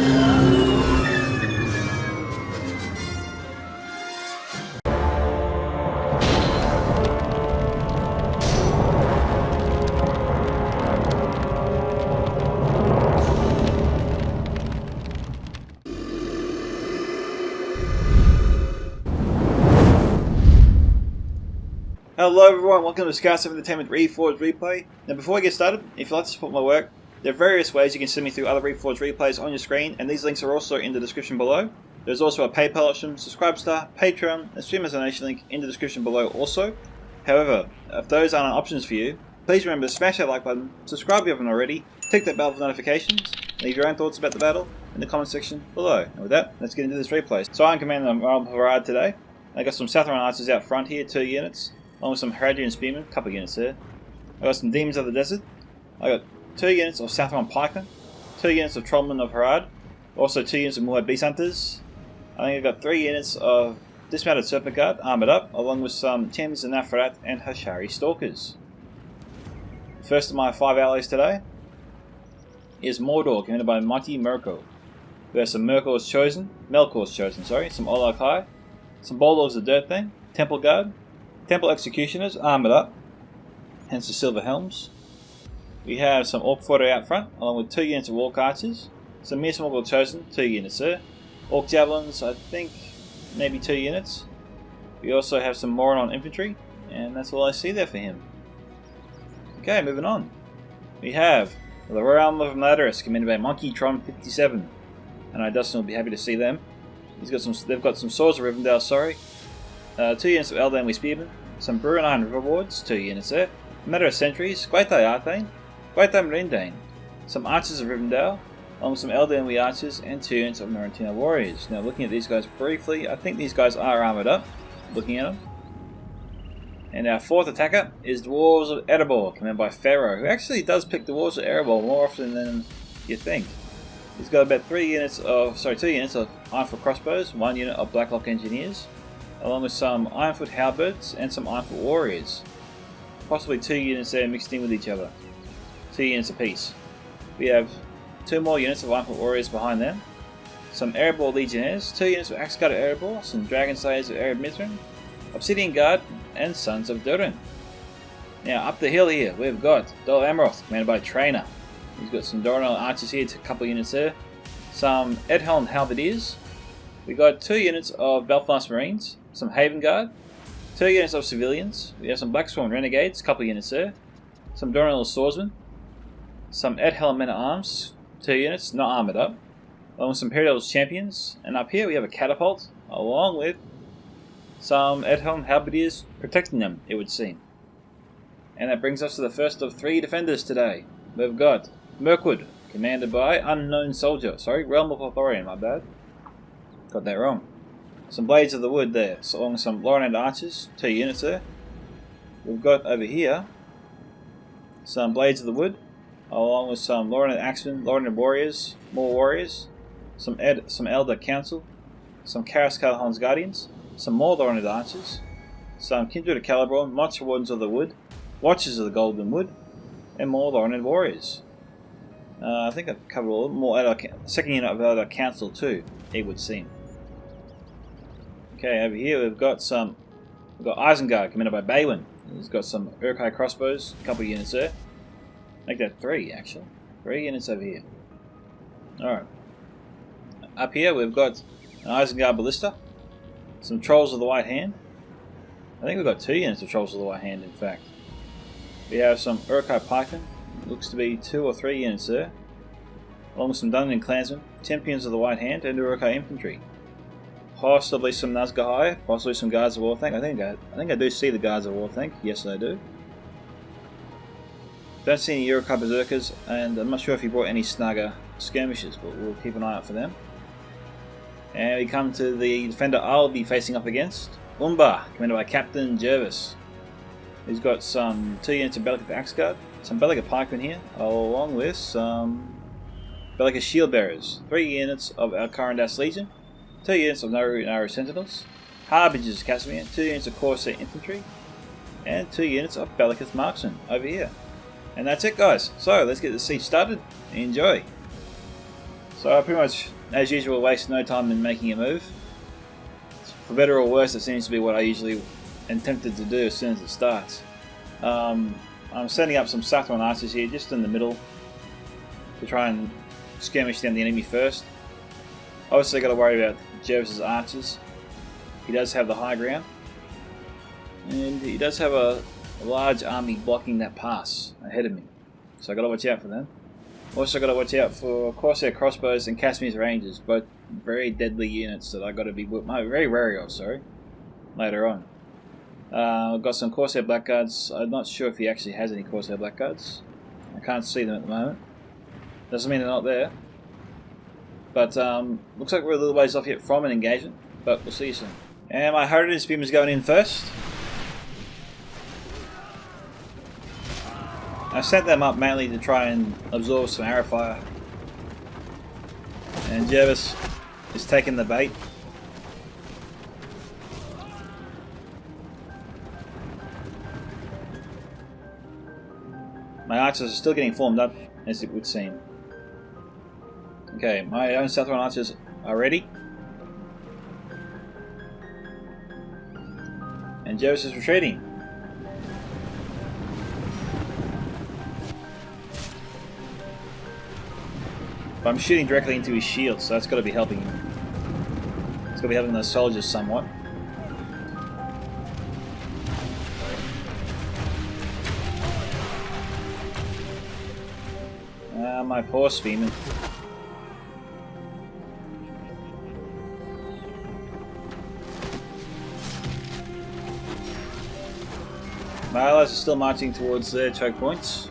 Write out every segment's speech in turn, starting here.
Hello everyone, welcome to Scouts of Entertainment Reforged Replay. Now before we get started, if you'd like to support my work, there are various ways you can send me through other Reforged replays on your screen, and these links are also in the description below. There's also a PayPal option, Subscribestar, Patreon, and Streamer's donation link in the description below also. However, if those aren't options for you, please remember to smash that like button, subscribe if you haven't already, tick that bell for notifications, leave your own thoughts about the battle in the comment section below. And with that, let's get into this replay. So I'm commanding the Royal Parade today. I got some Southron Archers out front here, 2 units. Along with some Herodian Spearmen, a couple of units there. I got some Demons of the Desert. I got 2 units of Southron Pikemen, 2 units of Trollmen of Harad, also 2 units of Moorhead Beast Hunters. I think I got 3 units of Dismounted Serpent Guard, armoured up, along with some Thames and Nafarat and Hashari Stalkers. First of my 5 allies today is Mordor, commanded by Mighty Melkor. We have some Melkor's Chosen, some Olakai, some Bulldogs of Dirt Thing, Temple Guard, Temple Executioners, armoured up, hence the silver helms. We have some Orc Fodder out front, along with 2 units of Orc Archers, some Mere Smoggle Chosen, 2 units there, Orc Javelins, I think maybe 2 units. We also have some Moranon Infantry, and that's all I see there for him. Okay, moving on. We have the Realm of Madaris, commanded by Monkey Tron 57, and I Dustin will be happy to see them. They've got some Swords of Rivendell, 2 units of Eldanwy Spearmen, some Bruin Iron Riverwards, 2 units there, Matter of Sentries, Gwaitai Arthane, Gwaitai Marindane, some Archers of Rivendell, along with some Eldanwy Archers, and 2 units of Marantina Warriors. Now looking at these guys briefly, I think these guys are armoured up, looking at them. And our 4th attacker is Dwarves of Erebor, commanded by Pharaoh, who actually does pick Dwarves of Erebor more often than you think. He's got about 2 units of Ironfoot Crossbows, 1 unit of Blacklock Engineers, along with some Ironfoot Halberds and some Ironfoot Warriors. Possibly 2 units there mixed in with each other. 2 units apiece. We have 2 more units of Ironfoot Warriors behind them. Some Erebor Legionnaires, 2 units of Axe Guard of Erebor, some Dragon Slayers of Erebor Mithrin, Obsidian Guard, and Sons of Durin. Now up the hill here, we've got Dol Amroth, commanded by Trainer. He's got some Doranel Archers here, a couple of units there. Some Edhelm Halberdiers. We got 2 units of Belfast Marines, some Haven Guard, 2 units of Civilians. We have some Blacksworn Renegades, a couple of units there. Some Doranel Swordsmen, some Edhelm Men at Arms, 2 units, not armoured up, along with some Imperial's Champions. And up here we have a Catapult, along with some Edhelm Halberdiers protecting them, it would seem. And that brings us to the first of 3 defenders today. We've got Mirkwood, commanded by Unknown Soldier. Realm of Authorian, my bad. Got that wrong. Some Blades of the Wood there, along with some Loreland Archers, 2 units there. We've got over here some Blades of the Wood, along with some Loreland Axemen, Loreland Warriors, more Warriors, some Elder Council, some Karas Calhoun's Guardians, some more Loreland Archers, some Kindred of Calibron, Monster Wardens of the Wood, Watchers of the Golden Wood, and more Loreland Warriors. I think I've covered all of them. More second unit of Elder Council too, it would seem. Okay, over here we've got Isengard, commanded by Balin. He's got some Urkai crossbows, a couple of units there. Make that 3 actually. 3 units over here. Alright. Up here we've got an Isengard Ballista, some Trolls of the White Hand. I think we've got 2 units of Trolls of the White Hand in fact. We have some Urkai Pikemen, looks to be 2 or 3 units there. Along with some Dungeon Clansmen, Champions of the White Hand, and Urkai Infantry. Possibly some Nazgahai, possibly some Guards of Warthank. I think I do see the Guards of Warthank. Yes, I do. Don't see any Urkai Berserkers, and I'm not sure if he brought any Snugger Skirmishers, but we'll keep an eye out for them. And we come to the defender I'll be facing up against, Umbar, commanded by Captain Jervis. He's got some 2 units of Bellicate Axeguard, some Bellicate Pikemen here, along with some Bellicate Shield Bearers, 3 units of Alcarandas Legion, 2 units of Naru Sentinels, Harbingers Casimir, 2 units of Corsair Infantry, and 2 units of Bellicate Marksmen over here. And that's it guys, so let's get the siege started, enjoy! So I pretty much, as usual, waste no time in making a move. For better or worse, it seems to be what I usually am tempted to do as soon as it starts. I'm setting up some Sathron archers here, just in the middle, to try and skirmish down the enemy first. Obviously, got to worry about Jervis's archers. He does have the high ground, and he does have a large army blocking that pass ahead of me, so I got to watch out for them. Also got to watch out for Corsair crossbows and Cashmere's rangers, both very deadly units that I got to be very wary of. Later on, I've got some Corsair blackguards. I'm not sure if he actually has any Corsair blackguards. I can't see them at the moment. Doesn't mean they're not there. But looks like we're a little ways off yet from an engagement, but we'll see you soon. And my Heritage Beam is going in first. I set them up mainly to try and absorb some arrow fire. And Jervis is taking the bait. My archers are still getting formed up, as it would seem. Okay, my own Sathron archers are ready. And Jervis is retreating. But I'm shooting directly into his shield, so that's got to be helping him. It's got to be helping those soldiers somewhat. My poor spearmen. My allies are still marching towards their choke points.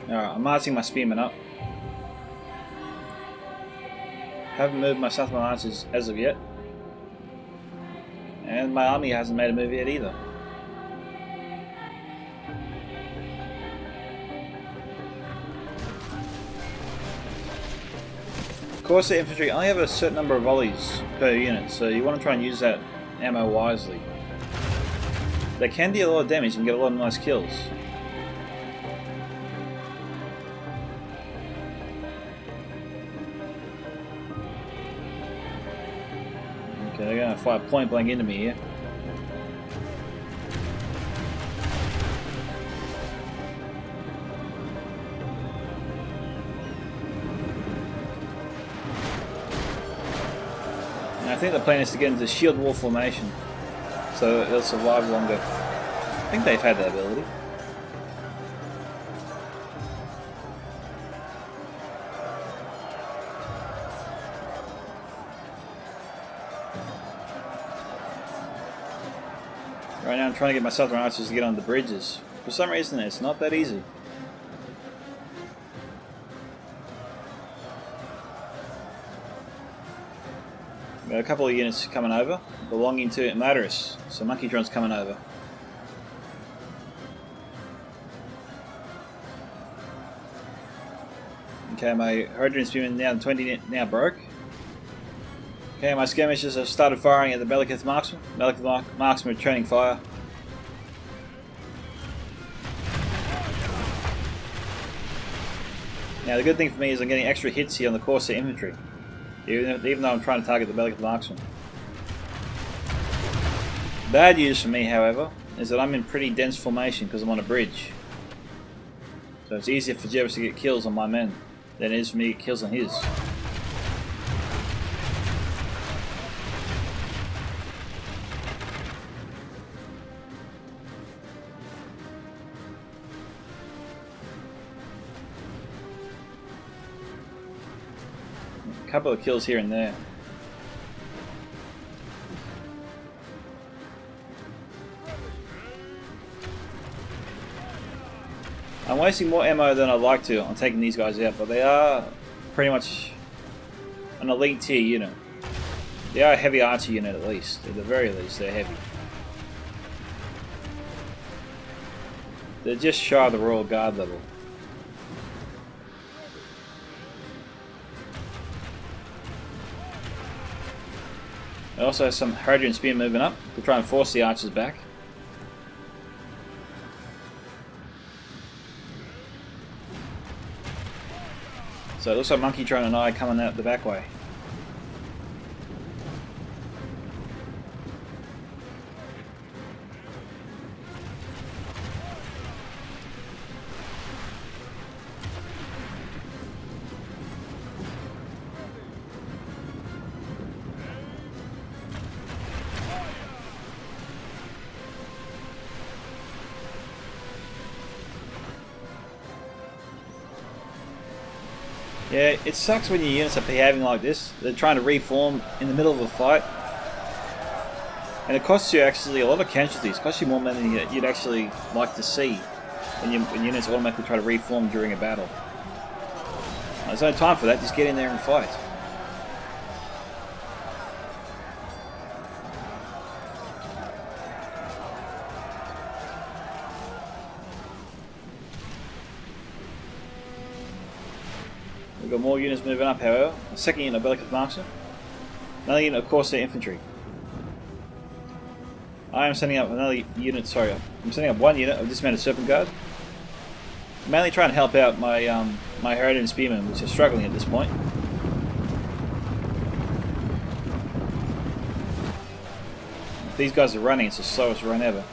Alright, I'm marching my spearmen up. Haven't moved my Sathron archers as of yet. And my army hasn't made a move yet either. Corsair infantry only have a certain number of volleys per unit, so you want to try and use that ammo wisely. They can deal a lot of damage and get a lot of nice kills. Okay, they're going to fire point blank into me here. And I think the plan is to get into shield wall formation, so they'll survive longer. I think they've had that ability. Right now I'm trying to get my Sathron archers to get on the bridges. For some reason it's not that easy. Got a couple of units coming over, belonging to Madaris, so Monkey Drone's coming over. Okay, my Hydrogen Spearmen now 20 now broke. Okay, my skirmishers have started firing at the Bellicith Marksman. Bellicith Marksman returning fire. Now the good thing for me is I'm getting extra hits here on the Corsair infantry, even though I'm trying to target the Bellicith Marksman. Bad news for me, however, is that I'm in pretty dense formation because I'm on a bridge. So it's easier for Jervis to get kills on my men than it is for me to get kills on his. A couple of kills here and there. I'm wasting more ammo than I'd like to on taking these guys out, but they are pretty much an elite tier unit. They are a heavy archer unit at least. At the very least, they're heavy. They're just shy of the Royal Guard level. It also has some Hadrian Spear moving up to try and force the archers back. So it looks like Monkey Drone and I coming out the back way. Yeah, it sucks when your units are behaving like this. They're trying to reform in the middle of a fight. And it costs you actually a lot of casualties. It costs you more money than you'd actually like to see when units automatically try to reform during a battle. There's no time for that, just get in there and fight. We've got more units moving up, however. A second unit of Bellicus Marksmen. Another unit of Corsair Infantry. I am sending up another unit, sorry, I'm sending up one unit of Dismounted Serpent Guard. I'm mainly trying to help out my my Hadrian Spearmen, which are struggling at this point. These guys are running, it's the slowest run ever.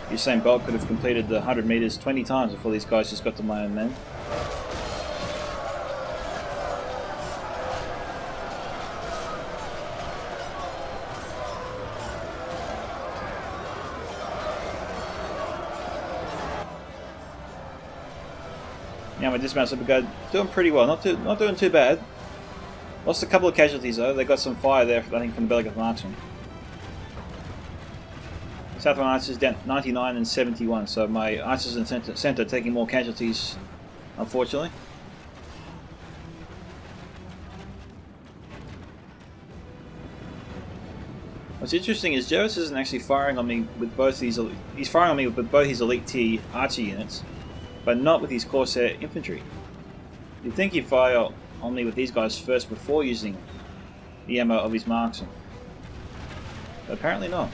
Usain Bolt could have completed the 100 meters 20 times before these guys just got to my own men. Now my dismount super guard doing pretty well, not doing too bad. Lost a couple of casualties though. They got some fire there, I think, from the Bellicus Marksmen. Southern Archers down 99 and 71, so my Archers in centre taking more casualties, unfortunately. What's interesting is Jervis isn't actually firing on me with both these. He's firing on me with both his elite tier archer units, but not with his Corsair infantry. You'd think he'd fire on me with these guys first before using the ammo of his marksmen, but apparently not.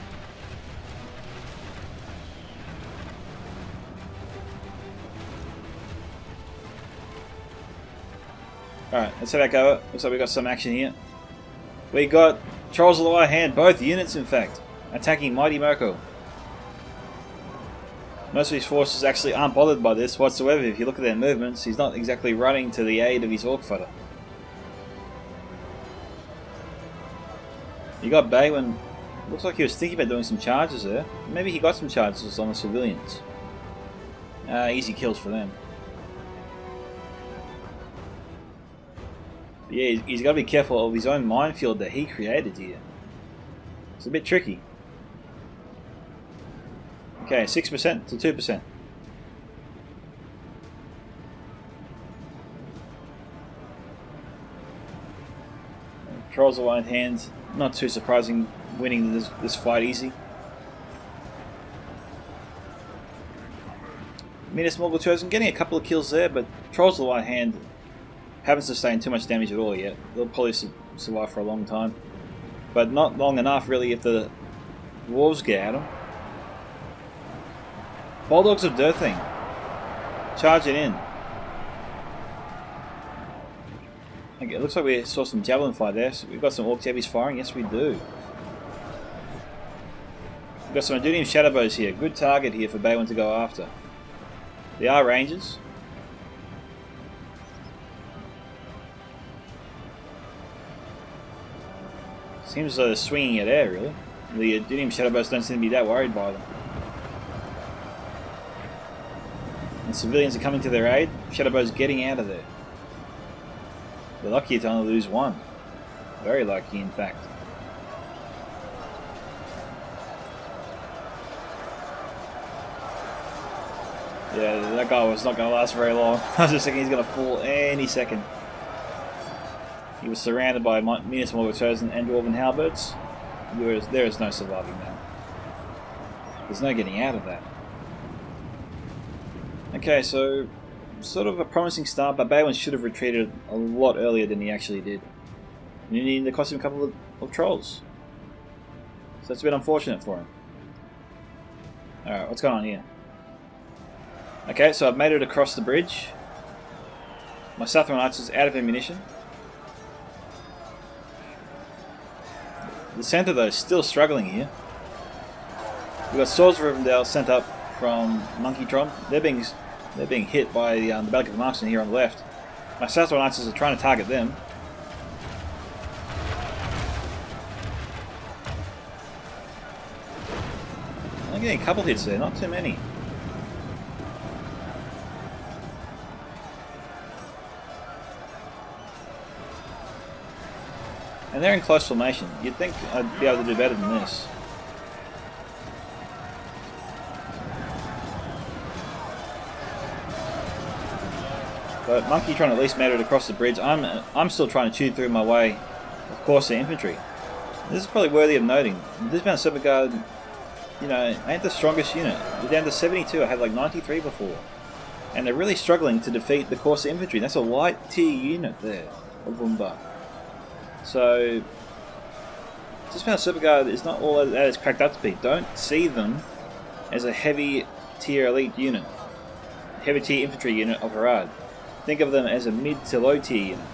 Alright, let's head back over. Looks like we got some action here. We got Trolls of the White Hand, both units in fact, attacking Mighty Mirko. Most of his forces actually aren't bothered by this whatsoever. If you look at their movements, he's not exactly running to the aid of his Orc Fighter. You got Baywin, looks like he was thinking about doing some charges there. Maybe he got some charges on the civilians. Easy kills for them. Yeah, he's got to be careful of his own minefield that he created here. It's a bit tricky. Okay, 6% to 2%. Trolls of White Hand, not too surprising, winning this fight easy. Minas Morgul Chosen getting a couple of kills there, but Trolls of the White Hand haven't sustained too much damage at all yet. They'll probably survive for a long time. But not long enough really if the Dwarves get at them. Bulldogs of Dirthing. Charge it in. Okay, it looks like we saw some javelin fire there. So we've got some Orc Heavies firing. Yes, we do. We've got some Adunium Shadowbows here. Good target here for Baywin to go after. They are Rangers. Seems as though they're swinging it air, really. The Adunium Shadowbows don't seem to be that worried by them. And civilians are coming to their aid. Shadowbows getting out of there. They're lucky to only lose one. Very lucky, in fact. Yeah, that guy was not going to last very long. I was just thinking he's going to fall any second. He was surrounded by Minas Morgul Chosen and Dwarven Halberds. There is no surviving that. There's no getting out of that. Okay, so sort of a promising start, but Baywin should have retreated a lot earlier than he actually did. And you need to cost him a couple of trolls. So that's a bit unfortunate for him. Alright, what's going on here? Okay, so I've made it across the bridge. My Southron Archer's out of ammunition. The centre though is still struggling here. We've got Swords of Rivendell sent up from Monkeytron. They're being hit by the Bellic of Marksman here on the left. My Southron Archers are trying to target them. I'm getting a couple hits there, not too many. And they're in close formation. You'd think I'd be able to do better than this. But Monkeytron at least made it across the bridge. I'm still trying to chew through my way, of course, the infantry. This is probably worthy of noting. This Dismounted Serpent Guard, you know, ain't the strongest unit. We're down to 72. I had like 93 before. And they're really struggling to defeat the Corsair infantry. That's a light tier unit there of Wumba. So, Dismounted Serpent Guard is not all that it's cracked up to be. Don't see them as a heavy tier elite unit. Heavy tier infantry unit of Harad. Think of them as a mid to low tier unit.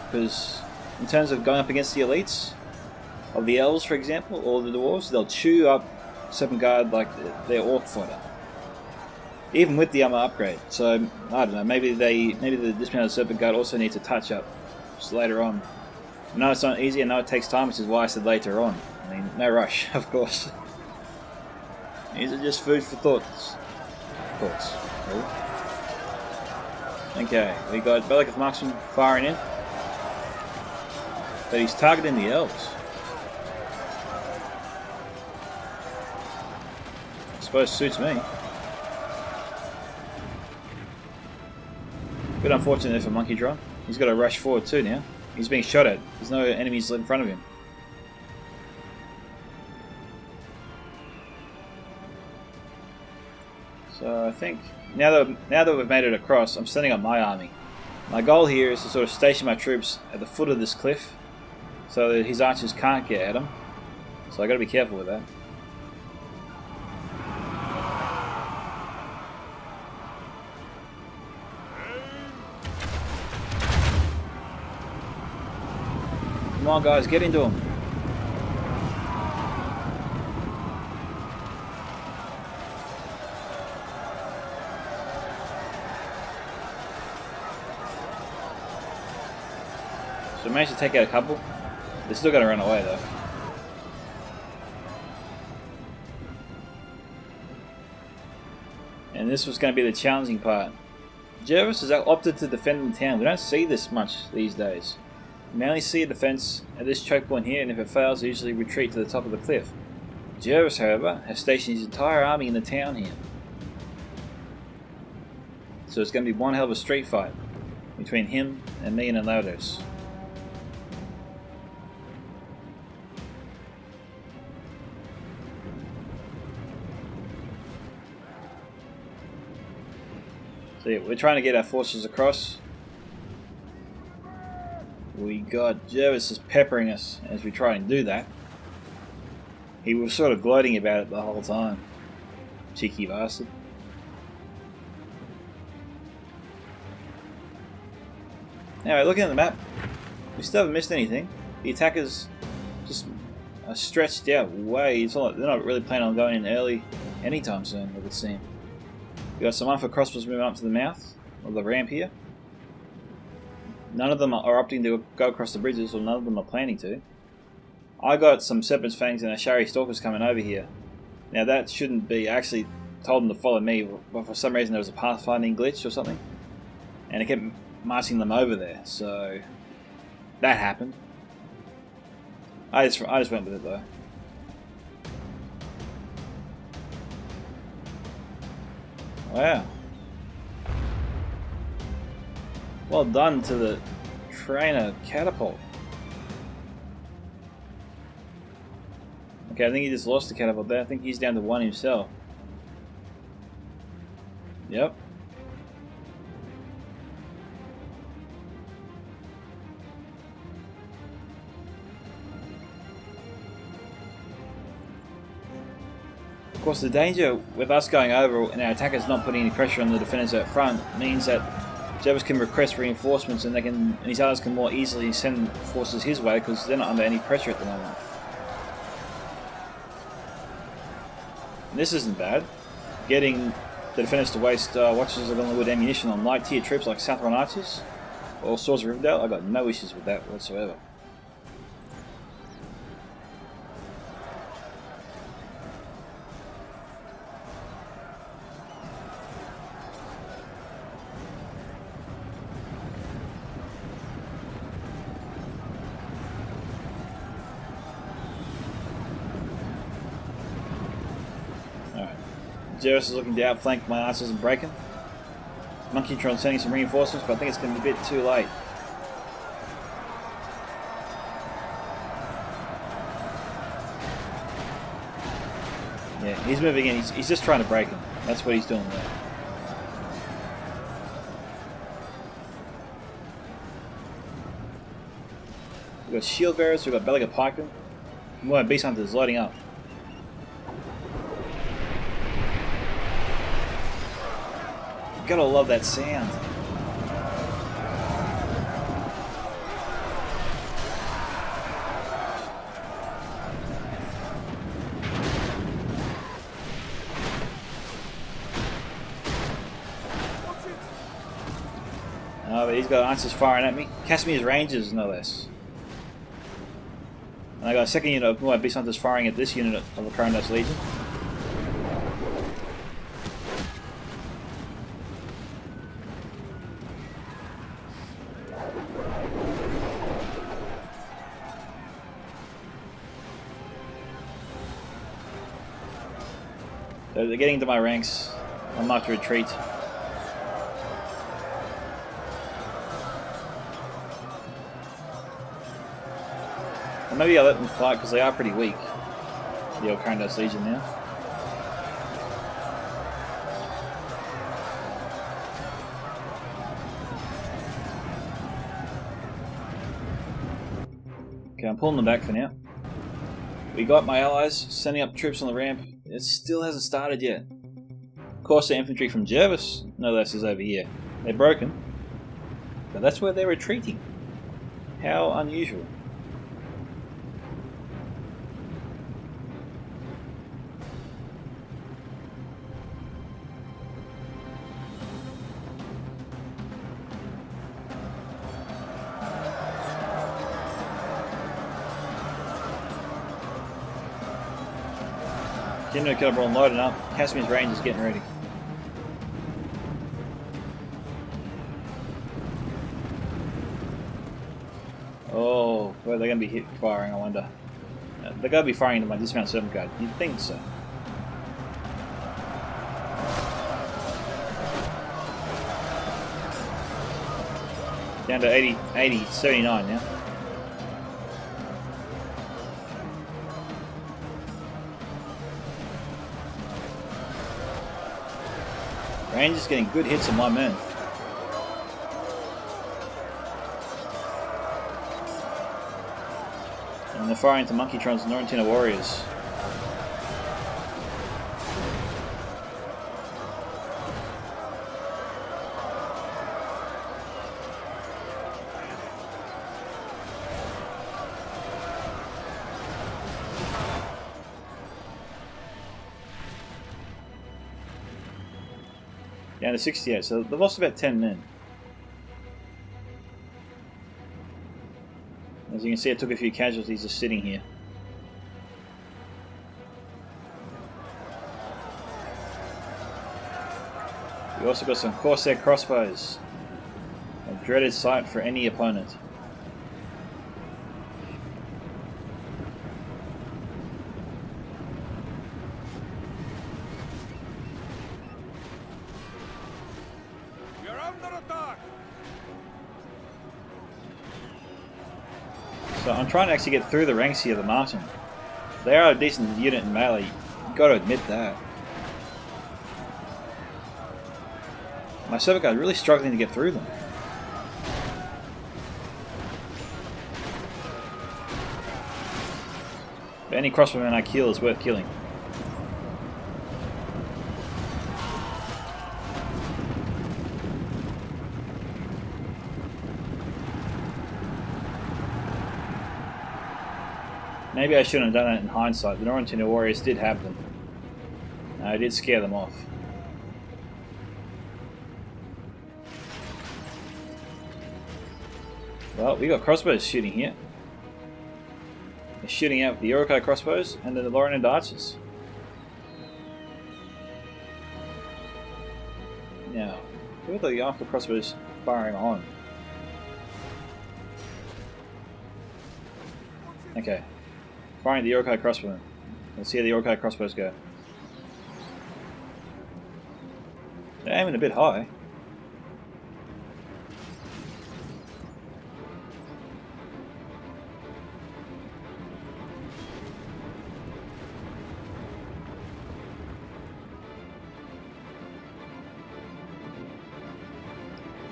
Because in terms of going up against the elites, of the elves for example, or the dwarves, they'll chew up Serpent Guard like their orc fodder. Even with the armor upgrade. So, I don't know, maybe the Dismounted Serpent Guard also needs a touch up just later on. I know it's not easy, I know it takes time, which is why I said later on. I mean, no rush, of course. These are just food for thoughts. Really? Okay, we got Bellic of Marksman firing in. But he's targeting the elves. I suppose suits me. Bit unfortunate for Monkeytron. He's got to rush forward too now. He's being shot at. There's no enemies in front of him. So I think now that we've made it across, I'm setting up my army. My goal here is to sort of station my troops at the foot of this cliff, so that his archers can't get at him. So I got to be careful with that. Come on guys, get into him. So I managed to take out a couple. They're still going to run away though. And this was going to be the challenging part. Jervis has opted to defend the town. We don't see this much these days. We only see a defense at this choke point here, and if it fails, they usually retreat to the top of the cliff. Jervis, however, has stationed his entire army in the town here. So it's going to be one hell of a street fight between him and me and Laudos. So yeah, we're trying to get our forces across. We got Jervis is peppering us as we try and do that. He was sort of gloating about it the whole time. Cheeky bastard. Anyway, looking at the map, we still haven't missed anything. The attackers just are stretched out way. It's not like they're not really planning on going in early anytime soon, it would seem. We got some Alpha Crossbows moving up to the mouth of the ramp here. None of them are opting to go across the bridges, or none of them are planning to. I got some Serpent's Fangs and Ashari Stalkers coming over here. Now that shouldn't be. I actually told them to follow me, but for some reason there was a pathfinding glitch or something. And it kept marching them over there, so that happened. I just went with it though. Wow. Well done to the trainer catapult. Okay, I think he just lost the catapult there. I think he's down to one himself. Yep. course, the danger with us going over and our attackers not putting any pressure on the defenders out front means that Jervis can request reinforcements, and his allies can more easily send forces his way because they're not under any pressure at the moment. And this isn't bad. Getting the defenders to waste Watchers of Ellenwood ammunition on light tier troops like Southron Archers or Swords of Rivendell, I've got no issues with that whatsoever. Jervis is looking to outflank my archers and break him. Monkeytron sending some reinforcements, but I think it's going to be a bit too late. Yeah, he's moving in. He's just trying to break him. That's what he's doing there. We've got shield bearers, we've got Belaga pikemen. More beast hunters lighting up. Gotta love that sound. Oh, but he's got archers firing at me. Casimir's Rangers, no less. And I got a second unit of more beast hunters firing at this unit of the Corondas Legion. They're getting into my ranks. I'm not to retreat. Or maybe I'll let them fight because they are pretty weak. The old Corondas Legion now. Okay, I'm pulling them back for now. We got my allies sending up troops on the ramp. It still hasn't started yet. Of course, the infantry from Jervis, no less, is over here. They're broken, but that's where they're retreating. How unusual. Kino Cobra loading up. Casimir's Rangers getting ready. Oh, where are they going to be firing, I wonder? They're going to be firing into my dismount 7 guard. You'd think so. Down to 79 now. Rangers getting good hits on my men. And they're firing to Monkeytron's and Norrentina warriors. Down to 68, so they've lost about 10 men. As you can see, I took a few casualties just sitting here. We also got some Corsair crossbows. A dreaded sight for any opponent. So I'm trying to actually get through the ranks here of the Martin. They are a decent unit in melee, you've got to admit that. My server guard is really struggling to get through them. But any crossbowman I kill is worth killing. Maybe I shouldn't have done that in hindsight. The Northern Warriors did have them. I did scare them off. Well, we got crossbows shooting here. They're shooting out with the Iroquois crossbows and the Laurenland archers. Now, look at the Iroquois crossbows firing on. Okay. Firing the Iroquois crossbow. Let's see how the Iroquois crossbows go. They're aiming a bit high.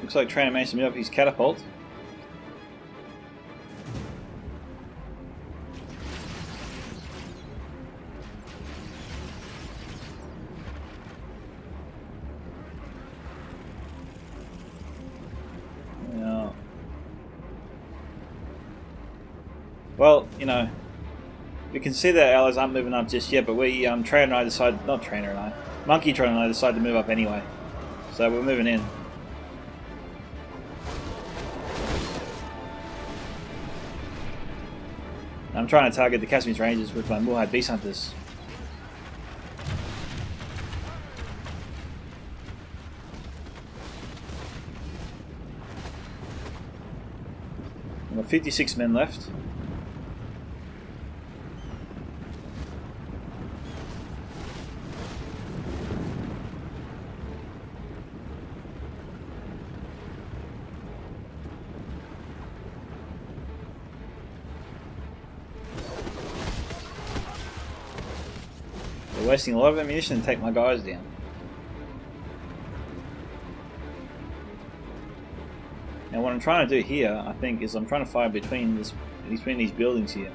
Looks like Trainer managed to move up his catapult. Well, you know, we can see that allies aren't moving up just yet, but we, Trainer and I decided, not Trainer and I, Monkey Trainer and I decided to move up anyway. So we're moving in. I'm trying to target the Casimir Rangers with my Moorhead Beast Hunters. I've got 56 men left. They're wasting a lot of ammunition to take my guys down. Now what I'm trying to do here, I think, is I'm trying to fire between these buildings here.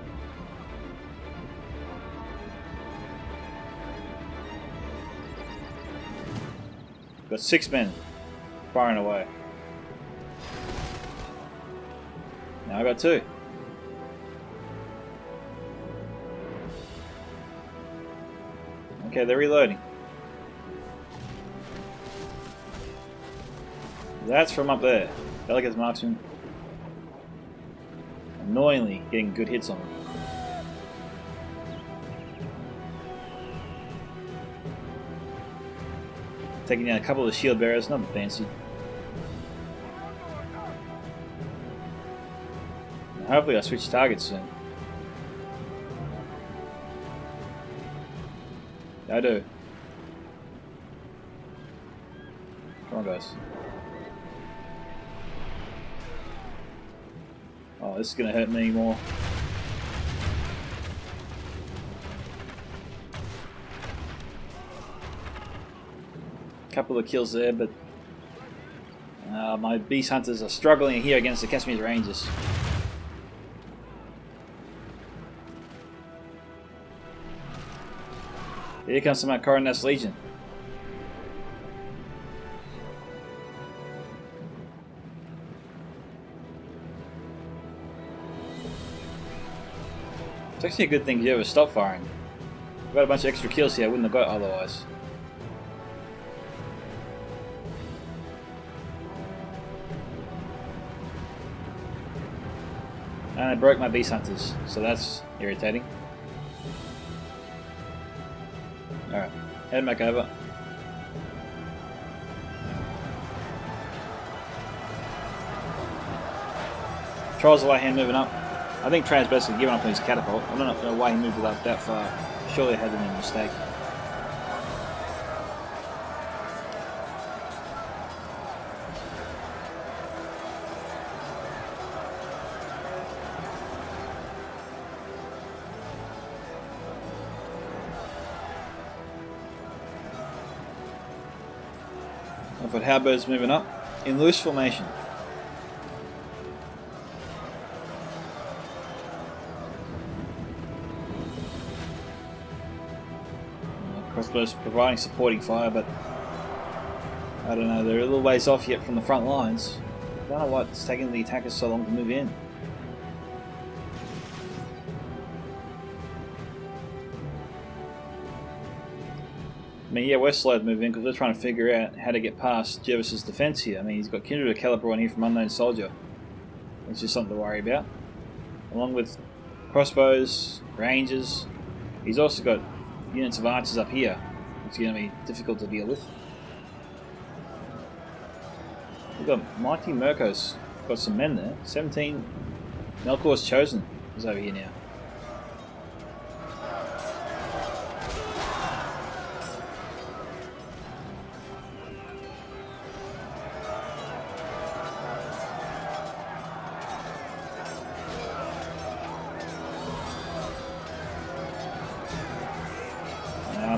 Got 6 men firing away. Now I got 2. Okay, they're reloading. That's from up there. Delegate's marksman. Annoyingly getting good hits on them. Taking down a couple of shield bearers, nothing fancy. Hopefully I'll switch targets soon. I do. Come on, guys. Oh, this is gonna hurt me more. Couple of kills there, but my Beast Hunters are struggling here against the Casimir Rangers. Here comes some of my Coronet's Legion. It's actually a good thing you ever stop firing. I've got a bunch of extra kills here I wouldn't have got otherwise. And I broke my Beast Hunters, so that's irritating. Alright, head back over. Trials of Light Hand moving up. I think Tran's basically given up on his catapult. I don't know why he moved it up that far. Surely it had been a mistake. I've got Halberds moving up in loose formation. Crossbows providing supporting fire, but I don't know, they're a little ways off yet from the front lines. I don't know what's taking the attackers so long to move in. I mean, yeah, we're slow to move in because we're trying to figure out how to get past Jervis's defense here. I mean, he's got Kindred of Caliber on here from Unknown Soldier, which is something to worry about. Along with crossbows, rangers. He's also got units of archers up here, which is going to be difficult to deal with. We've got Mighty Mirko's got some men there. 17 Melkor's Chosen is over here now.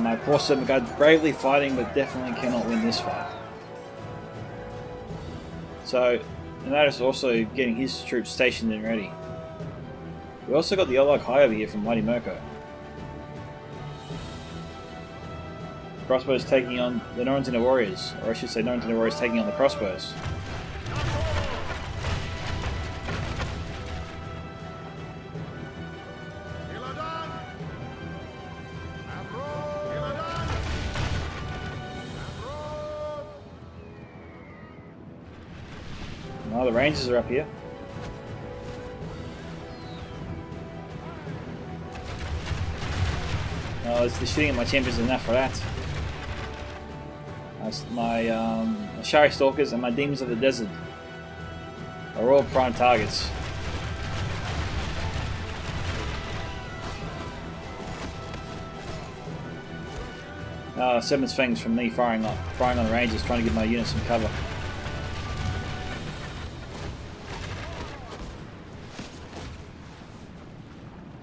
My poor 7 guard bravely fighting, but definitely cannot win this fight. So, Notice also getting his troops stationed and ready. We also got the Olog High over here from Mighty Mirko. Crossbows taking on the Norrentino Warriors, or I should say Norrentino Warriors taking on the crossbows. Now the Rangers are up here. Oh, the shooting at my champions is enough for that. My Shari Stalkers and my Demons of the Desert are all prime targets. Seven's Fangs from me firing on the Rangers, trying to give my units some cover.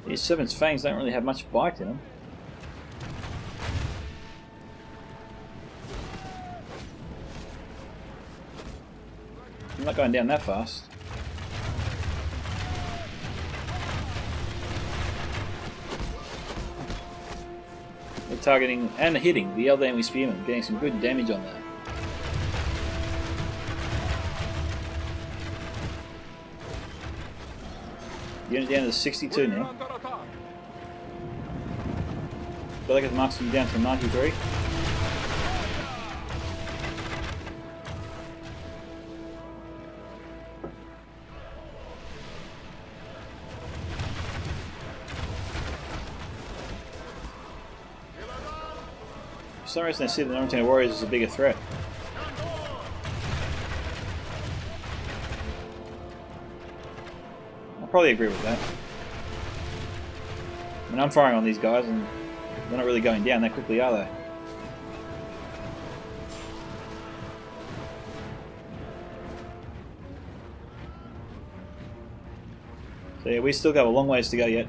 These Seven's Fangs don't really have much bite in them. I'm not going down that fast. We're targeting and hitting the Eldamie Spearmen, getting some good damage on that. Unit down to 62 now. Delicate marksman down to 93. For some reason I see the Norrentino Warriors as a bigger threat. I'll probably agree with that. I mean, I'm firing on these guys and they're not really going down that quickly, are they? So yeah, we still got a long ways to go yet.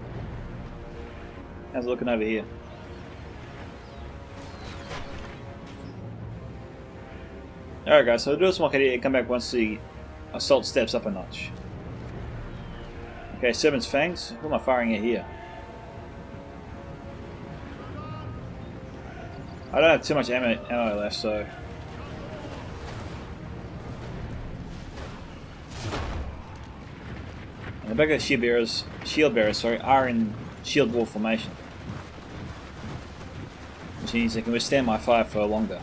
How's it looking over here? Alright guys, so we'll do a small cut here and come back once the assault steps up a notch. Okay, Seven's Fangs. Who am I firing at here? I don't have too much ammo left, so... And the back of the shield bearers are in shield wall formation. Which means they can withstand my fire for longer.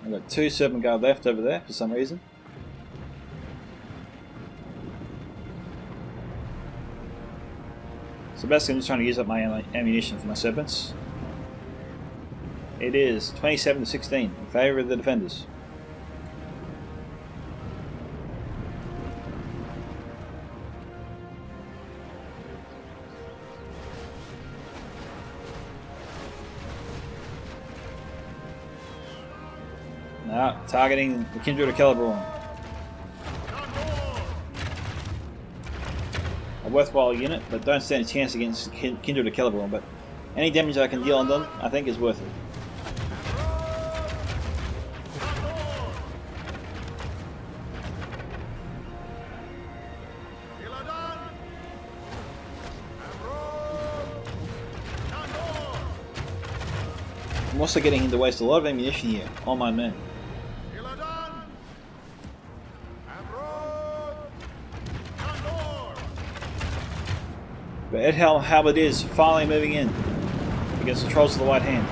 I've got 2 Serpent Guard left over there for some reason. So basically I'm just trying to use up my ammunition for my Serpents. It is 27 to 16 in favour of the defenders. Now, targeting the Kindred of Celebrawn. A worthwhile unit, but don't stand a chance against Kindred of Celebrawn. But any damage I can deal on them, I think is worth it. I'm also getting him to waste a lot of ammunition here on my men. But Ed Halberdiers finally moving in against the Trolls of the White Hand.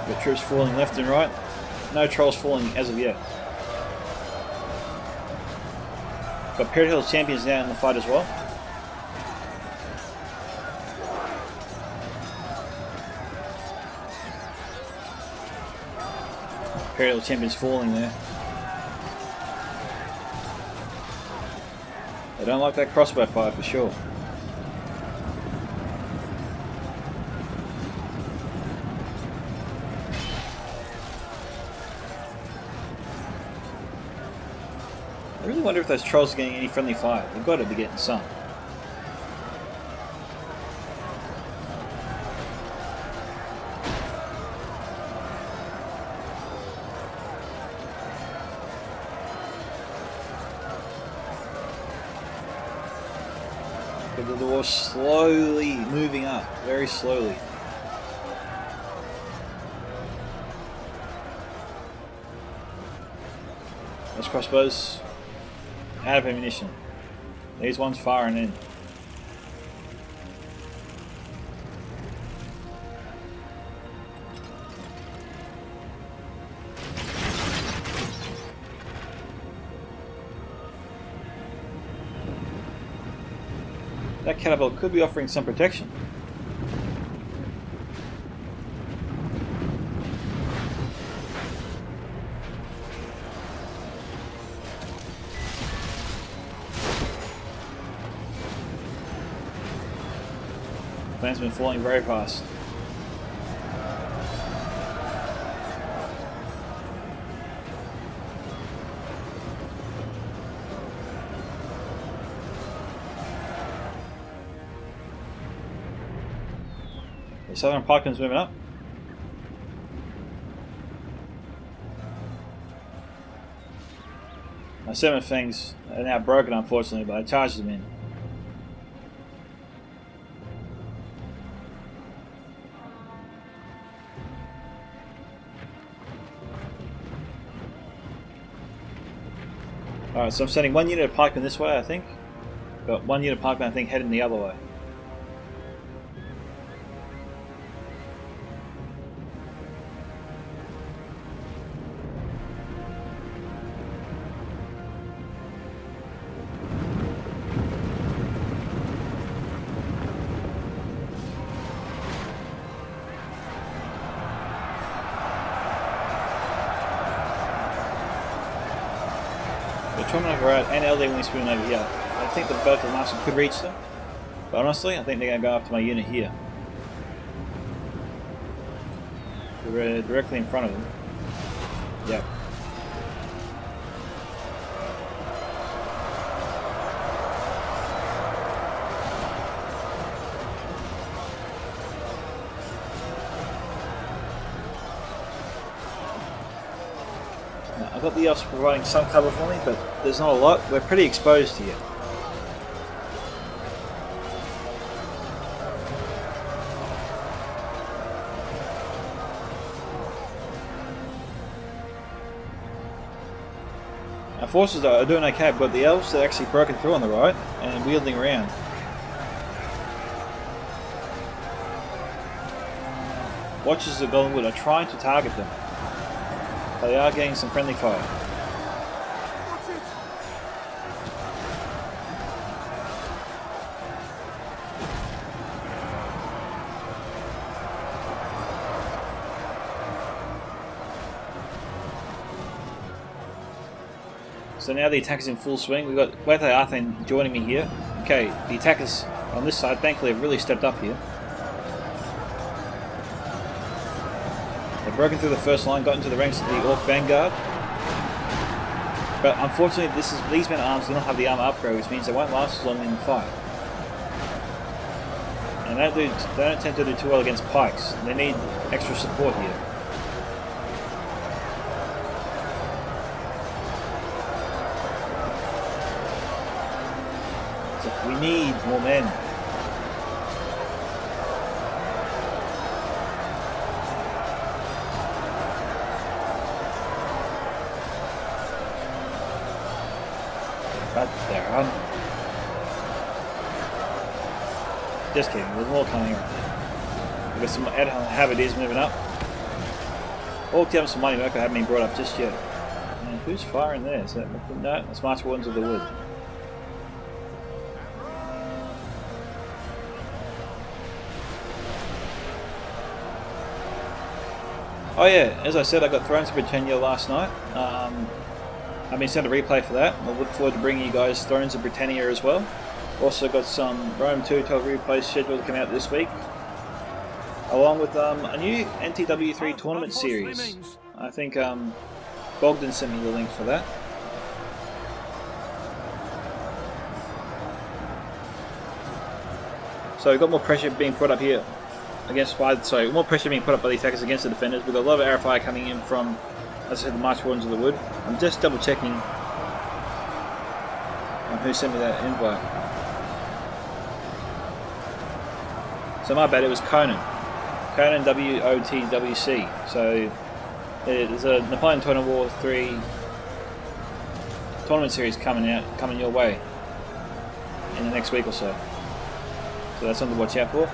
The troops falling left and right. No Trolls falling as of yet. Got Perry Hill's champions now in the fight as well. Imperial champions falling there. They don't like that crossbow fire for sure. I really wonder if those trolls are getting any friendly fire. They've got to be getting some. The war slowly moving up, very slowly. Those crossbows out of ammunition. These ones firing in. That catapult could be offering some protection. Plan's been falling very fast. The Southern Pikeman's moving up. My Seven Fangs are now broken, unfortunately, but I charged them in. Alright, so I'm sending one unit of pikemen this way, I think. Got one unit of pikemen, I think, heading the other way. Over out and LD wing spoon over here. I think that both of them could reach them, but honestly, I think they're going to go after my unit here. We're directly in front of them. Yep. I've got the elves providing some cover for me, but there's not a lot. We're pretty exposed here. Our forces are doing okay, but the elves are actually broken through on the right and wielding around. Watchers of Goldenwood are trying to target them. They are getting some friendly fire. So now the attack is in full swing. We've got Wete Arthen joining me here. Okay, the attackers on this side thankfully have really stepped up here. Broken through the first line, got into the ranks of the Orc Vanguard. But unfortunately, these men-at-arms do not have the armor upgrade, which means they won't last as long in the fight. And they don't tend to do too well against pikes. They need extra support here. So we need more men. there, hon. Just kidding, there's more coming around. We've got some Habities moving up. All the some Mighty Merco haven't been brought up just yet. And who's firing there? Is that, no, it's March Wardens of the Wood. Oh yeah, as I said, I got Thrones of Britannia last night. I've been sent a replay for that. I look forward to bringing you guys Thrones of Britannia as well. Also got some Rome 2 replays scheduled to come out this week, along with a new NTW3 tournament series. I think Bogdan sent me the link for that. So we've got more pressure being put up here against more pressure being put up by the attackers against the defenders, with a lot of RFI coming in from, as I said, the March Wardens of the Wood. I'm just double checking on who sent me that invite. So my bad, it was Conan. Conan WOTWC. So there's a Napoleon Tournament War 3 tournament series coming your way in the next week or so. So that's something to watch out for.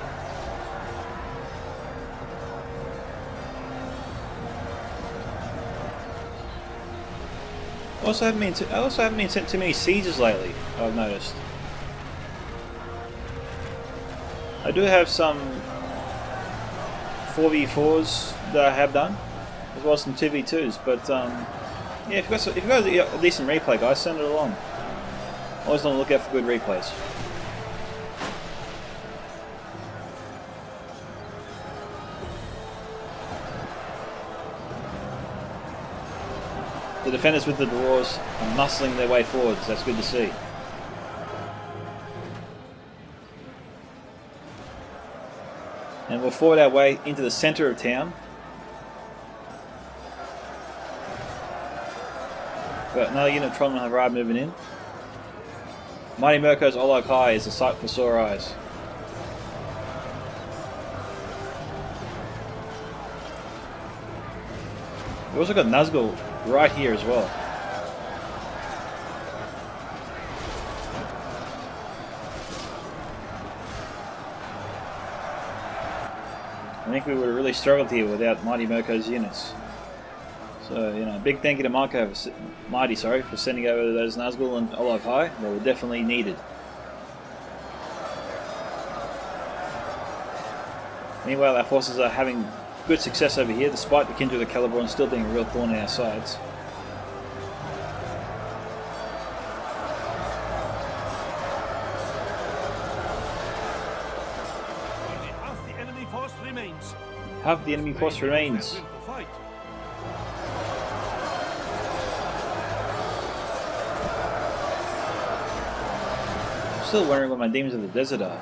I also haven't been sent too many sieges lately, I've noticed. I do have some 4v4s that I have done, as well as some 2v2s, but yeah, if you've got a decent replay, guys, send it along. Always on the lookout for good replays. The defenders with the dwarves are muscling their way forwards. That's good to see. And we'll forward our way into the centre of town. Got another unit of Tron and Harad moving in. Mighty Mirko's Olog High is a sight for sore eyes. We've also got Nazgul right here as well. I think we would have really struggled here without Mighty Mirko's units. So, you know, big thank you to Mighty, for sending over those Nazgul and Olog High. They were definitely needed. Meanwhile, our forces are having good success over here, despite the Kindred of Celeborn still being a real thorn in our sides. Half the enemy force remains. I'm still wondering what my demons of the desert are.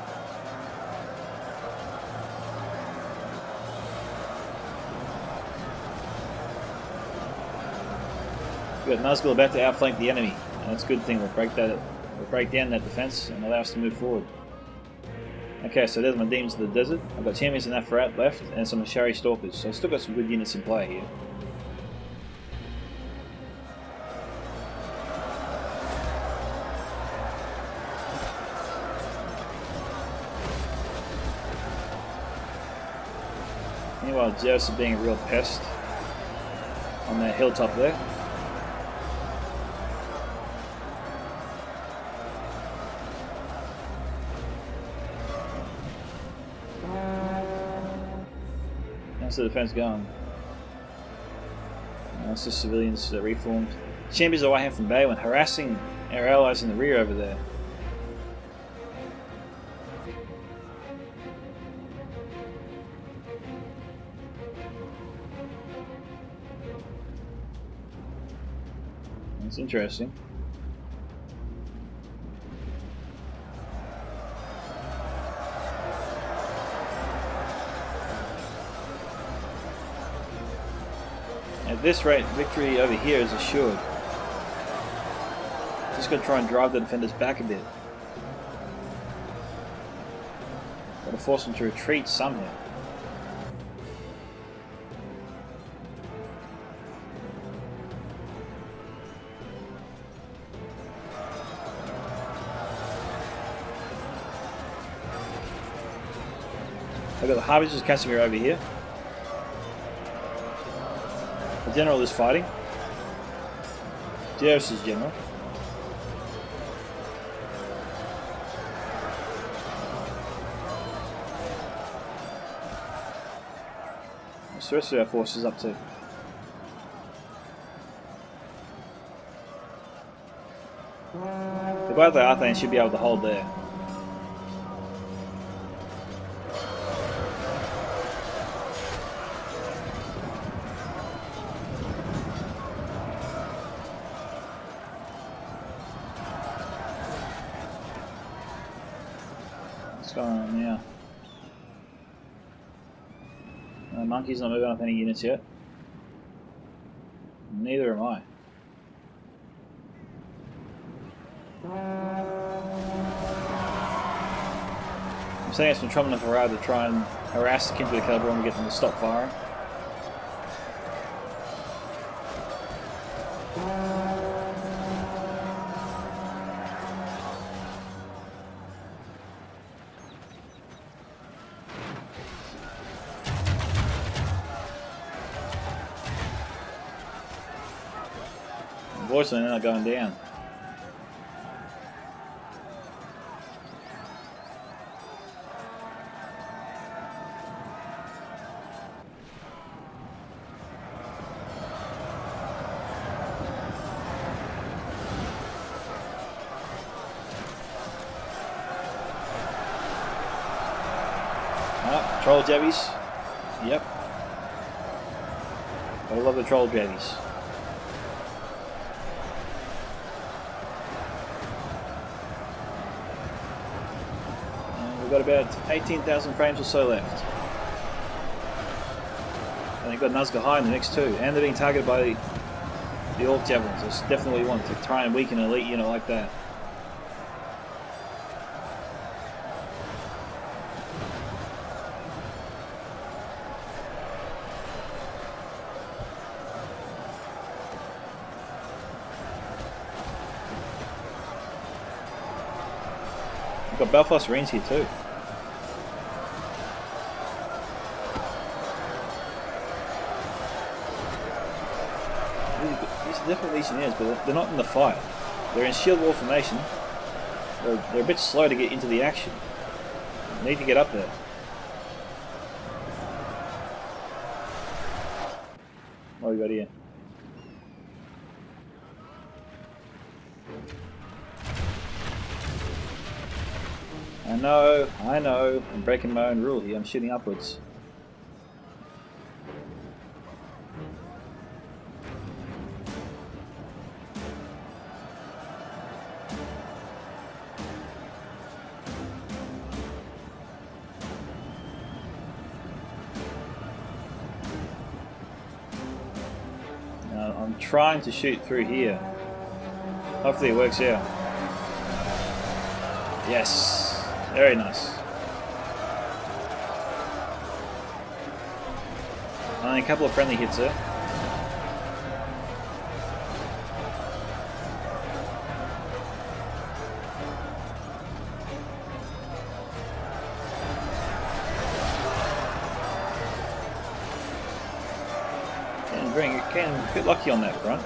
We've got Nazgul about to outflank the enemy, and that's a good thing. We'll break down that defense and allow us to move forward. Okay, so there's my demons of the desert. I've got champions and Afarat left, and some Ashari Stalkers, so I've still got some good units in play here. Meanwhile, Zeus is being a real pest on that hilltop there. How's the defense going? It's just civilians reformed. Champions are away from Bay when harassing our allies in the rear over there. That's interesting. At this rate, victory over here is assured. Just going to try and drive the defenders back a bit. Got to force them to retreat somehow. I've got the Harbinger Casimir over here. The General is fighting. Darius is General. What's the rest of our forces up to? The Guard Arthane should be able to hold there. What's going on now? Monkey's not moving up any units yet. Neither am I. I'm sending out some Trumpet and Farad to try and harass the Kindred Caliber and get them to stop firing. Unfortunately, they're not going down. Oh, troll jabbies. Yep. I love the troll jabbies. We've got about 18,000 frames or so left. And they've got Nazca High in the next two, and they're being targeted by the Orc Javelins. That's definitely what we want, to try and weaken an elite unit like that. We've got Belfast Marines here too. These are definitely Legionnaires, but they're not in the fight. They're in shield wall formation. They're a bit slow to get into the action. They need to get up there. What have we got here? I know, I'm breaking my own rule here, I'm shooting upwards. Now, I'm trying to shoot through here. Hopefully it works out. Yes! Very nice. Only a couple of friendly hits there. Getting a bit lucky on that front.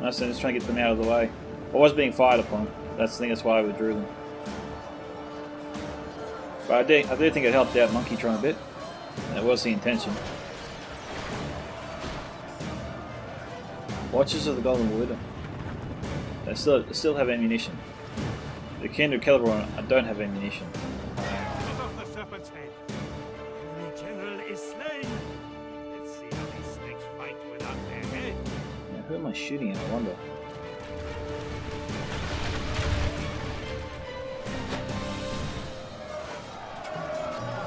Nice, I'm just trying to get them out of the way. I was being fired upon. That's the thing, that's why I withdrew them. But I do think it helped out Monkey Tron a bit. That was the intention. Watchers of the Golden Widow. They still have ammunition. The Kindred Caliber don't have ammunition. Of the serpent's head. The general is slain. Let's see how these snakes fight without their head. Now, who am I shooting at? I wonder.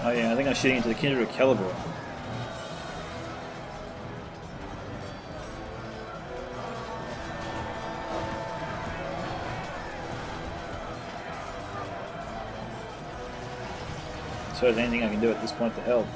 Oh yeah, I think I'm shooting into the Kindred Caliber. So there's anything I can do at this point to help.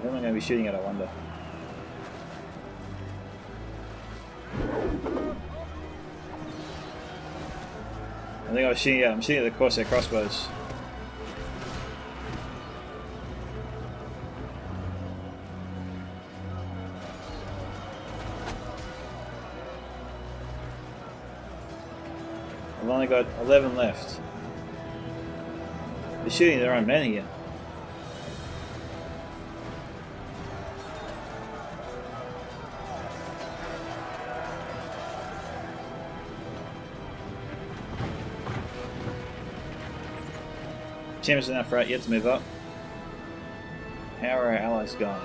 Who am I going to be shooting at, I wonder? I think I'm shooting at the Corsair crossbows. I've only got 11 left. They're shooting their own men here. Champions enough right yet to move up. How are our allies going?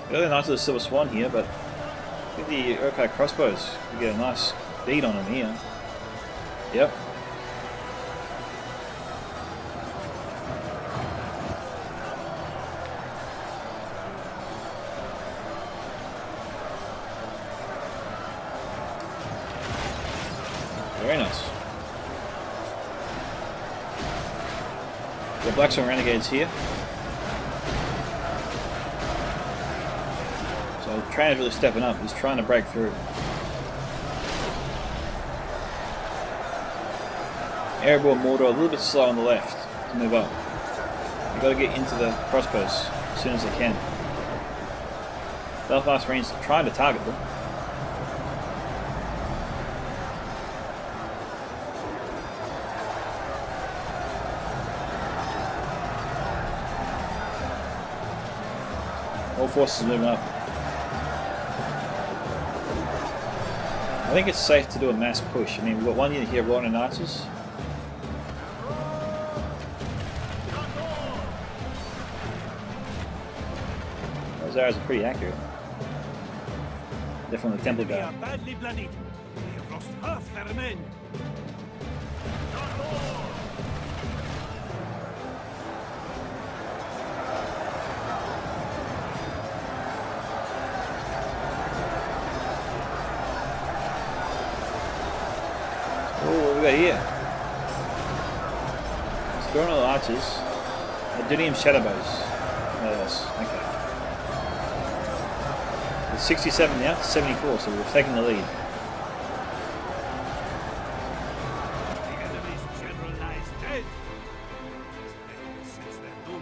Really nice little Silver Swan here, but with the Urkai crossbows, we get a nice beat on them here. Yep. Very nice. The Black Swan Renegades here. So the train is really stepping up. He's trying to break through. Airborne Mordor a little bit slow on the left to move up. You've got to get into the crossbows as soon as they can. Belfast Marines trying to target them. All forces moving up. I think it's safe to do a mass push. I mean, we've got one unit here, Ronin Archers. Those arrows are pretty accurate. They're from the Temple Guard. They are badly bloodied. They have lost half their men. Oh, what do we got here? Coronal Archers. Adunium Shadowbows. Yes, okay. It's 67 now, 74, so we've taken the lead.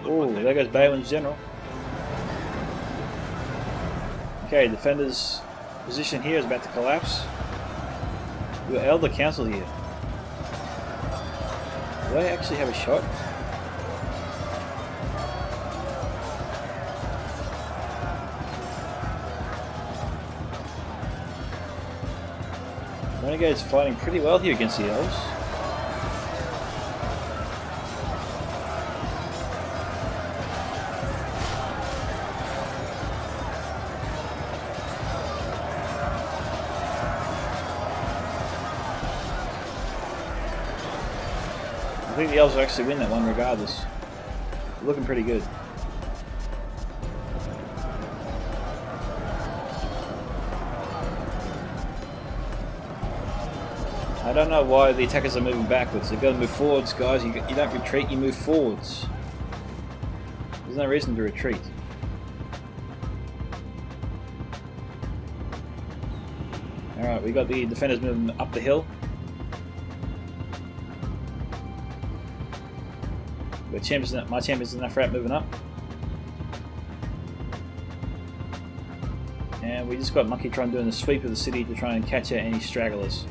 Oh, there goes Balin's general. Okay, defender's position here is about to collapse. We've got Elder Council here. Do they actually have a shot? Renegade's fighting pretty well here against the elves. I think the elves will actually win that one regardless. They're looking pretty good. I don't know why the attackers are moving backwards. They've got to move forwards, guys. You don't retreat, you move forwards. There's no reason to retreat. Alright, we got the defenders moving up the hill. My champions in that frat moving up. And we just got Monkeytron doing the sweep of the city to try and catch out any stragglers.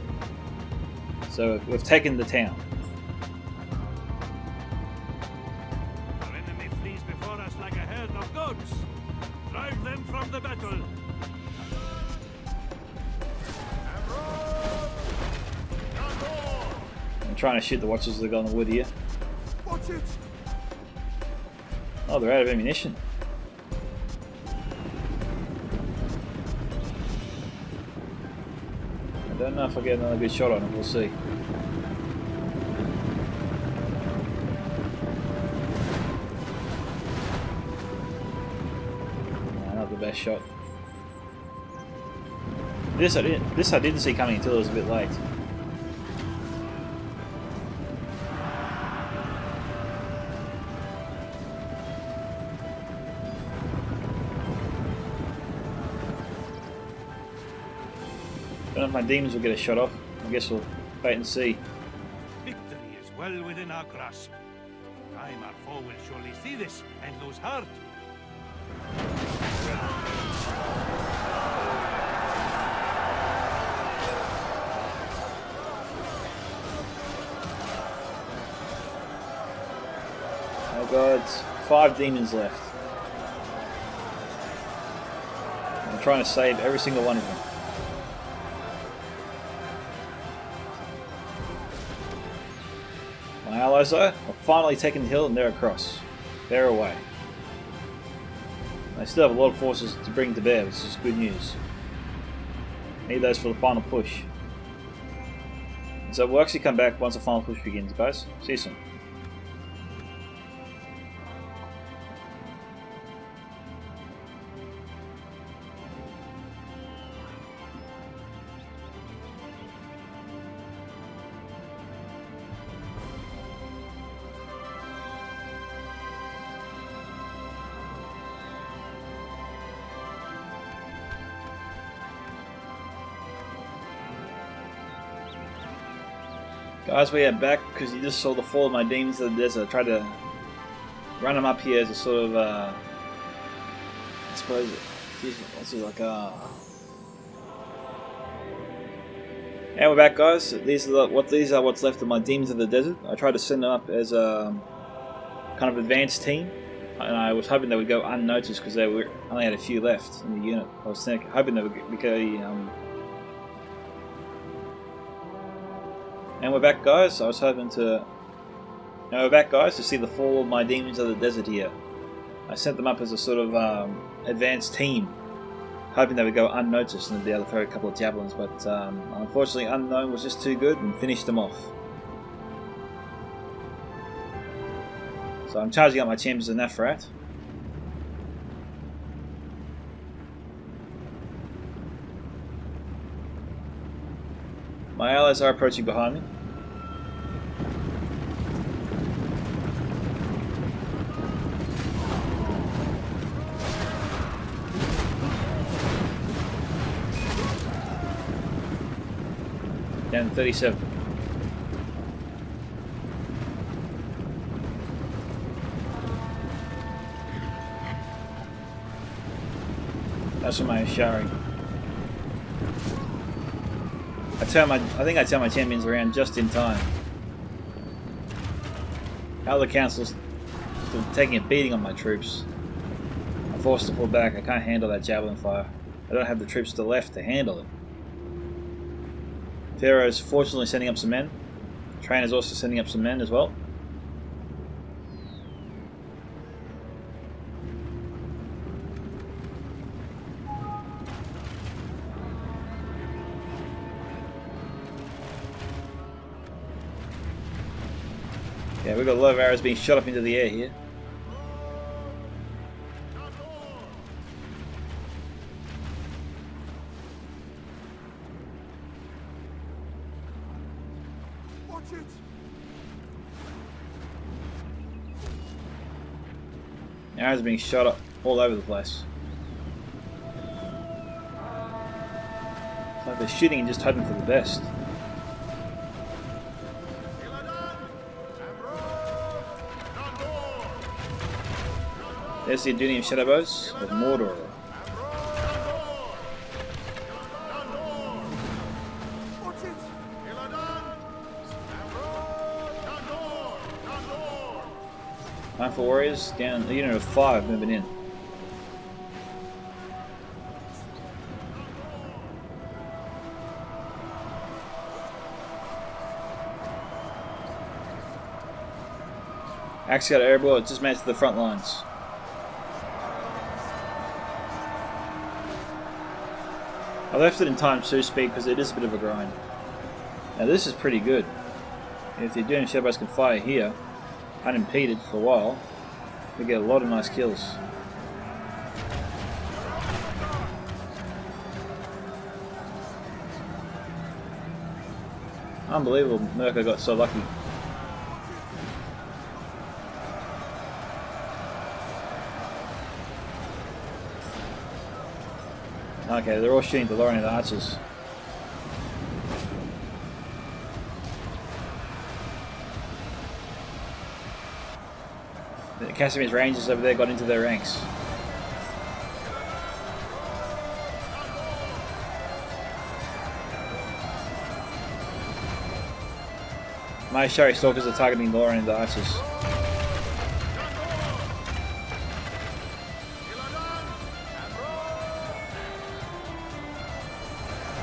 So we've taken the town. Our enemy flees before us like a herd of goats. Drive them from the battle. I'm trying to shoot the watchers that got on the wood here. Watch it. Oh, they're out of ammunition. I don't know if I get another good shot on it, we'll see. No, not the best shot. This I didn't see coming until it was a bit late. I don't know if my demons will get a shot off. I guess we'll wait and see. Victory is well within our grasp. Time our foe will surely see this and lose heart. Oh god, 5 demons left. I'm trying to save every single one of them. My allies though have finally taken the hill and they're across. They're away. They still have a lot of forces to bring to bear, which is good news. Need those for the final push. So we'll actually come back once the final push begins, guys. See you soon. Guys, we are back because you just saw the fall of my demons in the desert. I tried to run them up here as a sort of, I suppose, what's it like, And we're back, guys. These are what's left of my demons of the desert. I tried to send them up as a kind of advanced team, and I was hoping they would go unnoticed because they only had a few left in the unit. I was hoping they would go. And we're back, guys. I was hoping to. And we're back, guys, to see the fall of my demons of the desert here. I sent them up as a sort of advanced team, hoping they would go unnoticed and be able to throw a couple of javelins, but unfortunately, Unknown was just too good and finished them off. So I'm charging up my champions in Nafrat. My allies are approaching behind me. Down to 37. That's from my Ashari. I think I turned my champions around just in time. Other councils still taking a beating on my troops. I'm forced to pull back. I can't handle that javelin fire. I don't have the troops to the left to handle it. Pharaoh's fortunately sending up some men. Trainer's also sending up some men as well. Yeah, we've got a lot of arrows being shot up into the air here. Watch it! Arrows being shot up all over the place. It's like they're shooting and just hoping for the best. There's the Adunium Shadowbows of Mordor. Mindful Warriors down a unit of 5 moving in. Axe got airborne, just made it to the front lines. I left it in ×2 speed because it is a bit of a grind. Now this is pretty good. If the Adrenaline Shadowbars can fire here, unimpeded for a while, we get a lot of nice kills. Unbelievable, Mirko got so lucky. Okay, they're all shooting the lower end of the archers. The Casimir's Rangers over there got into their ranks. My Shari Stalkers are targeting the lower end of the archers.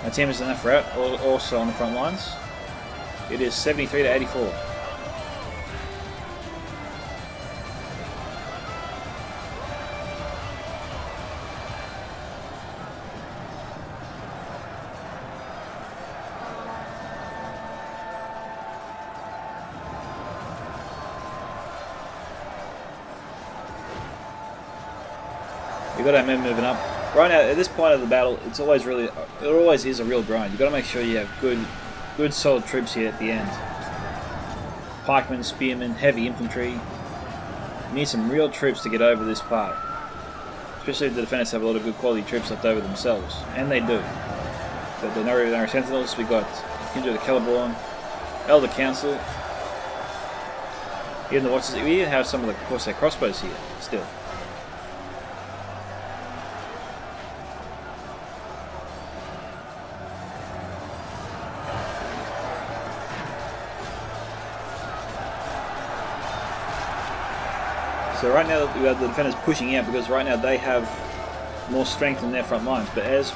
My team is enough route, also on the front lines. It is 73 to 84. You've got to remember moving up. Right now, at this point of the battle, it always is a real grind. You've got to make sure you have good solid troops here at the end. Pikemen, spearmen, heavy infantry. You need some real troops to get over this part. Especially if the defenders have a lot of good quality troops left over themselves. And they do. But the Nari Sentinels, we've got Kindred of the Celeborn, Elder Council. Even the Watchers, we even have some of the Corsair crossbows here, still. So right now we have the defenders pushing out because right now they have more strength in their front lines. But as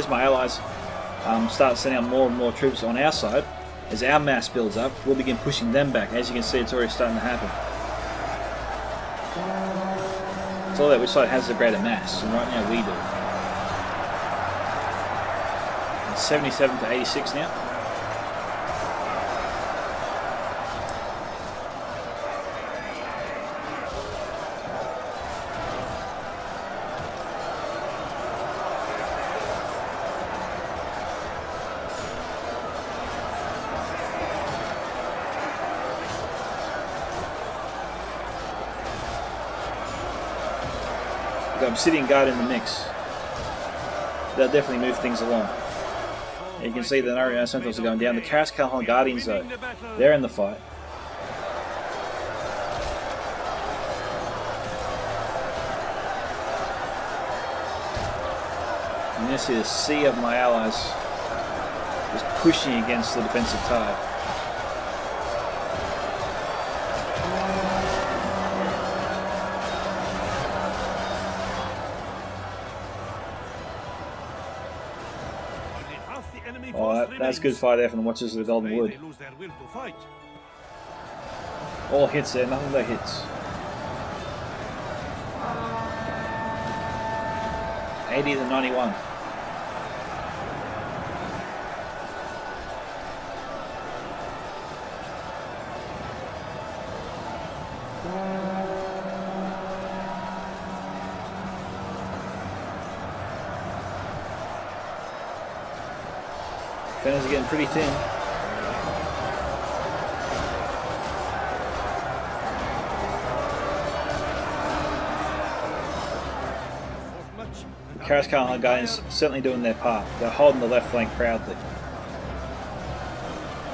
my allies start sending out more and more troops on our side, as our mass builds up, we'll begin pushing them back. As you can see, it's already starting to happen. It's all that which side has the greater mass, and right now we do. It's 77 to 86 now. Obsidian Guard in the mix. They'll definitely move things along. And you can see the Nari Sentinels are going down. The Karas Calhoun Guardians though, they're in the fight. And you see the sea of my allies just pushing against the defensive tide. Oh, that's good fight there from the Watchers of the Golden Wood. All hits there, nothing but hits. 80 to 91. Defenders are getting pretty thin. The Karas Calhoun guys certainly doing their part. They're holding the left flank proudly.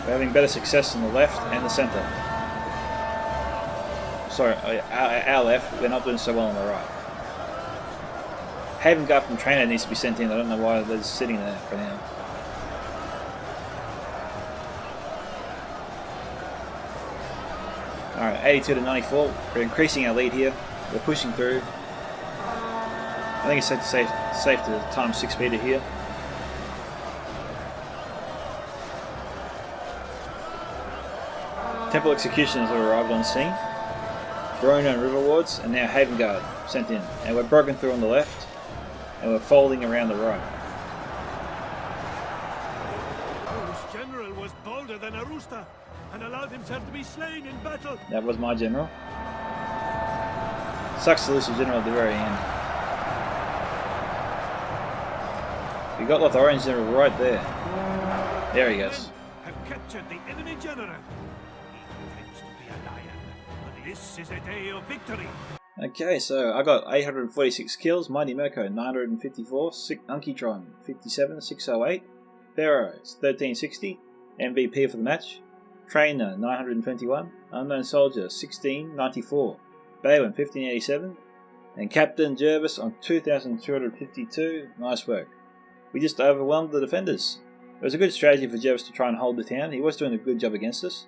They're having better success on the left and the centre. Sorry, our left, they're not doing so well on the right. Haven Guard from Trainer needs to be sent in. I don't know why they're just sitting there for now. Alright, 82 to 94. We're increasing our lead here. We're pushing through. I think it's safe to time 6 meter here. Temple Executioners have arrived on scene. Verona and River Wards, and now Haven Guard sent in. And we're broken through on the left. and we're folding around the right. Whose general was bolder than a rooster and allowed himself to be slain in battle. That was my general. Sucks to lose the general at the very end. We got the orange general right there. There he goes. Have captured the enemy general. He pretends to be a lion, but this is a day of victory. Okay, so I got 846 kills, Mighty Mirko 954, Unkitron 57, 608, Pharaohs 1360, MVP for the match, Trainer 921, Unknown Soldier 1694, Baywin 1587, and Captain Jervis on 2252. Nice work. We just overwhelmed the defenders. It was a good strategy for Jervis to try and hold the town. He was doing a good job against us,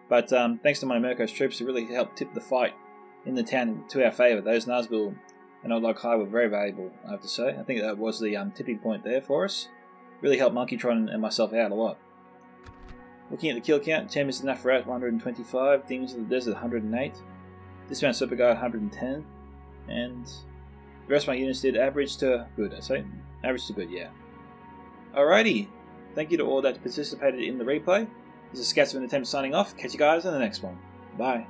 but thanks to Mighty Mirko's troops, it really helped tip the fight in the town to our favour. Those Nazgul and Old Log High were very valuable, I have to say. I think that was the tipping point there for us. Really helped Monkeystron and myself out a lot. Looking at the kill count, Champions of Nafarat 125, Demons of the Desert 108, Dismount Super Guard 110, and the rest of my units did average to good, I say. Average to good, yeah. Alrighty, thank you to all that participated in the replay. This is Scatsman Attempt signing off. Catch you guys in the next one. Bye.